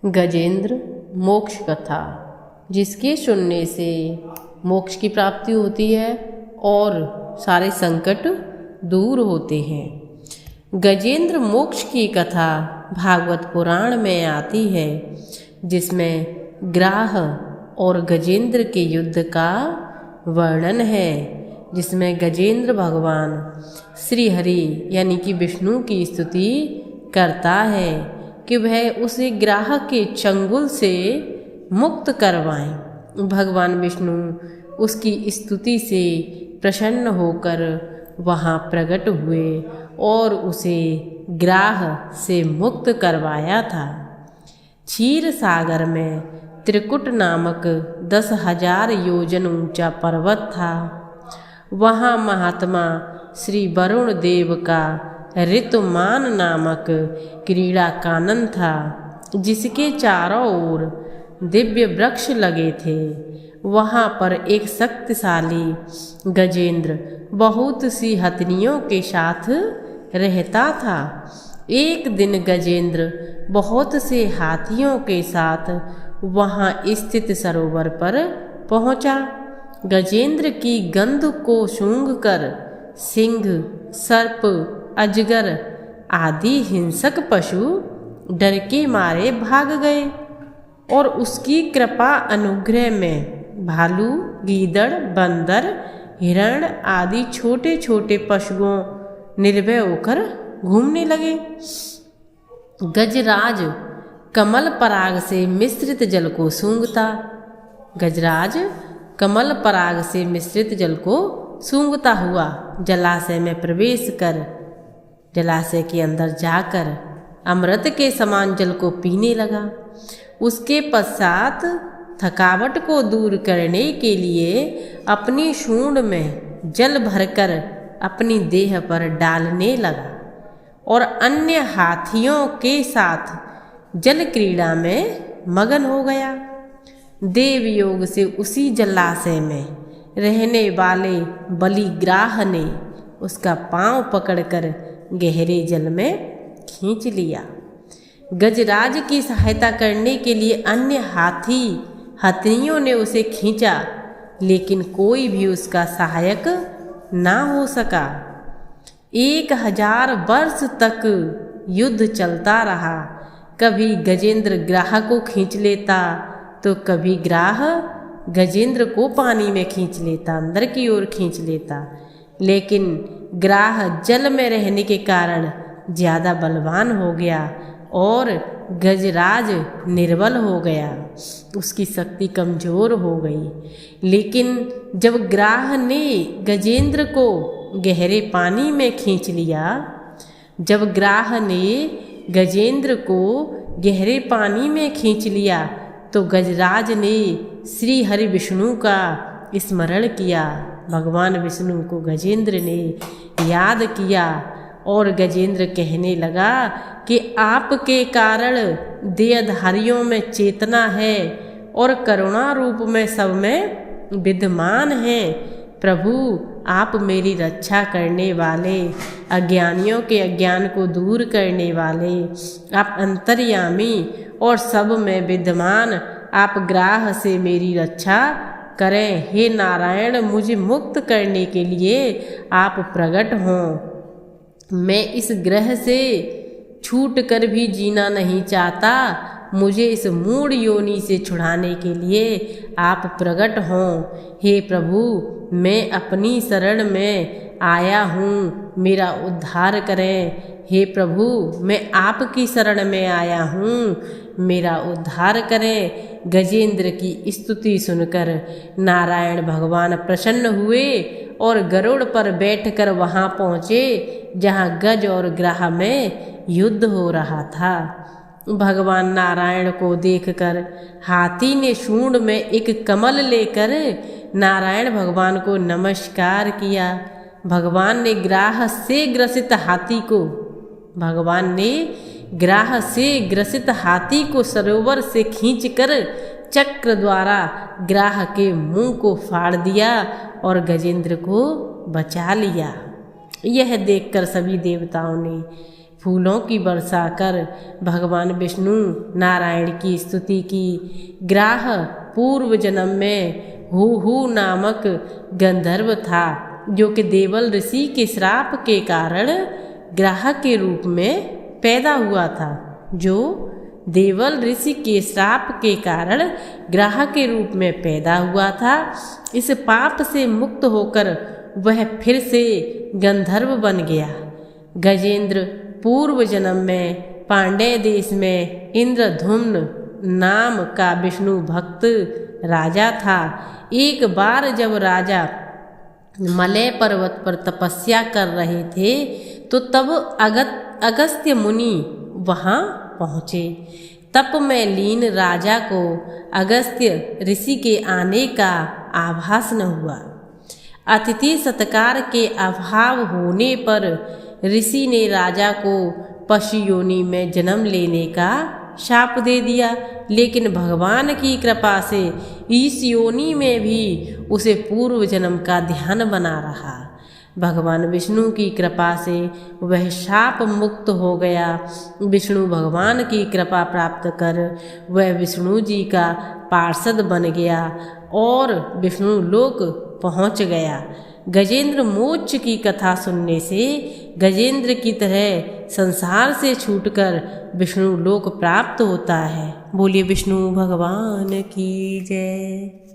गजेंद्र मोक्ष कथा, जिसके सुनने से मोक्ष की प्राप्ति होती है और सारे संकट दूर होते हैं। गजेंद्र मोक्ष की कथा भागवत पुराण में आती है, जिसमें ग्राह और गजेंद्र के युद्ध का वर्णन है, जिसमें गजेंद्र भगवान श्री हरि यानी कि विष्णु की स्तुति करता है कि वह उसे ग्राह के चंगुल से मुक्त करवाएं। भगवान विष्णु उसकी स्तुति से प्रसन्न होकर वहाँ प्रकट हुए और उसे ग्राह से मुक्त करवाया था। क्षीर सागर में त्रिकुट नामक 10,000 योजन ऊंचा पर्वत था। वहाँ महात्मा श्री वरुण देव का ऋतुमान नामक क्रीड़ा कानन था, जिसके चारों ओर दिव्य वृक्ष लगे थे। वहाँ पर एक शक्तिशाली गजेंद्र बहुत सी हथनियों के साथ रहता था। एक दिन गजेंद्र बहुत से हाथियों के साथ वहाँ स्थित सरोवर पर पहुँचा। गजेंद्र की गंध को सूंघकर सिंह, सर्प, अजगर आदि हिंसक पशु डर के मारे भाग गए और उसकी कृपा अनुग्रह में भालू, गीदड़, बंदर, हिरण आदि छोटे छोटे पशुओं निर्भय होकर घूमने लगे। गजराज कमल पराग से मिश्रित जल को सूंघता। गजराज कमल पराग से मिश्रित जल को सूंघता हुआ जलाशय में प्रवेश कर जलाशय के अंदर जाकर अमृत के समान जल को पीने लगा। उसके पश्चात थकावट को दूर करने के लिए अपनी सूंड में जल भरकर अपनी देह पर डालने लगा और अन्य हाथियों के साथ जल क्रीड़ा में मगन हो गया। देव योग से उसी जलाशय में रहने वाले बलिग्राह ने उसका पांव पकड़कर गहरे जल में खींच लिया। गजराज की सहायता करने के लिए अन्य हथनियों ने उसे खींचा, लेकिन कोई भी उसका सहायक ना हो सका। 1000 वर्ष तक युद्ध चलता रहा। कभी गजेंद्र ग्राह को खींच लेता तो कभी ग्राह गजेंद्र को पानी में खींच लेता, अंदर की ओर खींच लेता। लेकिन ग्राह जल में रहने के कारण ज़्यादा बलवान हो गया और गजराज निर्बल हो गया, उसकी शक्ति कमज़ोर हो गई। लेकिन जब ग्राह ने गजेंद्र को गहरे पानी में खींच लिया, जब ग्राह ने गजेंद्र को गहरे पानी में खींच लिया तो गजराज ने श्री हरि विष्णु का स्मरण किया। भगवान विष्णु को गजेंद्र ने याद किया और गजेंद्र कहने लगा कि आपके कारण देहधारियों में चेतना है और करुणा रूप में सब में विद्यमान है। प्रभु, आप मेरी रक्षा करने वाले, अज्ञानियों के अज्ञान को दूर करने वाले, आप अंतर्यामी और सब में विद्यमान, आप ग्राह से मेरी रक्षा करें। हे नारायण, मुझे मुक्त करने के लिए आप प्रकट हों। मैं इस ग्रह से छूट कर भी जीना नहीं चाहता। मुझे इस मूढ़ योनि से छुड़ाने के लिए आप प्रकट हों। हे प्रभु, मैं अपनी शरण में आया हूँ, मेरा उद्धार करें। हे प्रभु, मैं आपकी शरण में आया हूँ, मेरा उद्धार करें। गजेंद्र की स्तुति सुनकर नारायण भगवान प्रसन्न हुए और गरुड़ पर बैठकर वहाँ पहुँचे जहाँ गज और ग्राह में युद्ध हो रहा था। भगवान नारायण को देखकर हाथी ने सूंड में एक कमल लेकर नारायण भगवान को नमस्कार किया। भगवान ने ग्राह से ग्रसित हाथी को सरोवर से खींचकर चक्र द्वारा ग्राह के मुंह को फाड़ दिया और गजेंद्र को बचा लिया। यह देखकर सभी देवताओं ने फूलों की वर्षा कर भगवान विष्णु नारायण की स्तुति की। ग्राह पूर्व जन्म में हू नामक गंधर्व था, जो कि देवल ऋषि के श्राप के कारण ग्राह के रूप में पैदा हुआ था। जो देवल ऋषि के श्राप के कारण ग्राह के रूप में पैदा हुआ था, इस पाप से मुक्त होकर वह फिर से गंधर्व बन गया। गजेंद्र पूर्व जन्म में पांड्य देश में इंद्रधुम्न नाम का विष्णु भक्त राजा था। एक बार जब राजा मलय पर्वत पर तपस्या कर रहे थे तो तब अगस्त्य मुनि वहाँ पहुँचे। तप में लीन राजा को अगस्त्य ऋषि के आने का आभास न हुआ। अतिथि सत्कार के अभाव होने पर ऋषि ने राजा को पशु योनि में जन्म लेने का शाप दे दिया, लेकिन भगवान की कृपा से इस योनि में भी उसे पूर्व जन्म का ध्यान बना रहा। भगवान विष्णु की कृपा से वह शाप मुक्त हो गया। विष्णु भगवान की कृपा प्राप्त कर वह विष्णु जी का पार्षद बन गया और विष्णु लोक पहुँच गया। गजेंद्र मोक्ष की कथा सुनने से गजेंद्र की तरह संसार से छूटकर विष्णु लोक प्राप्त होता है। बोलिए विष्णु भगवान की जय।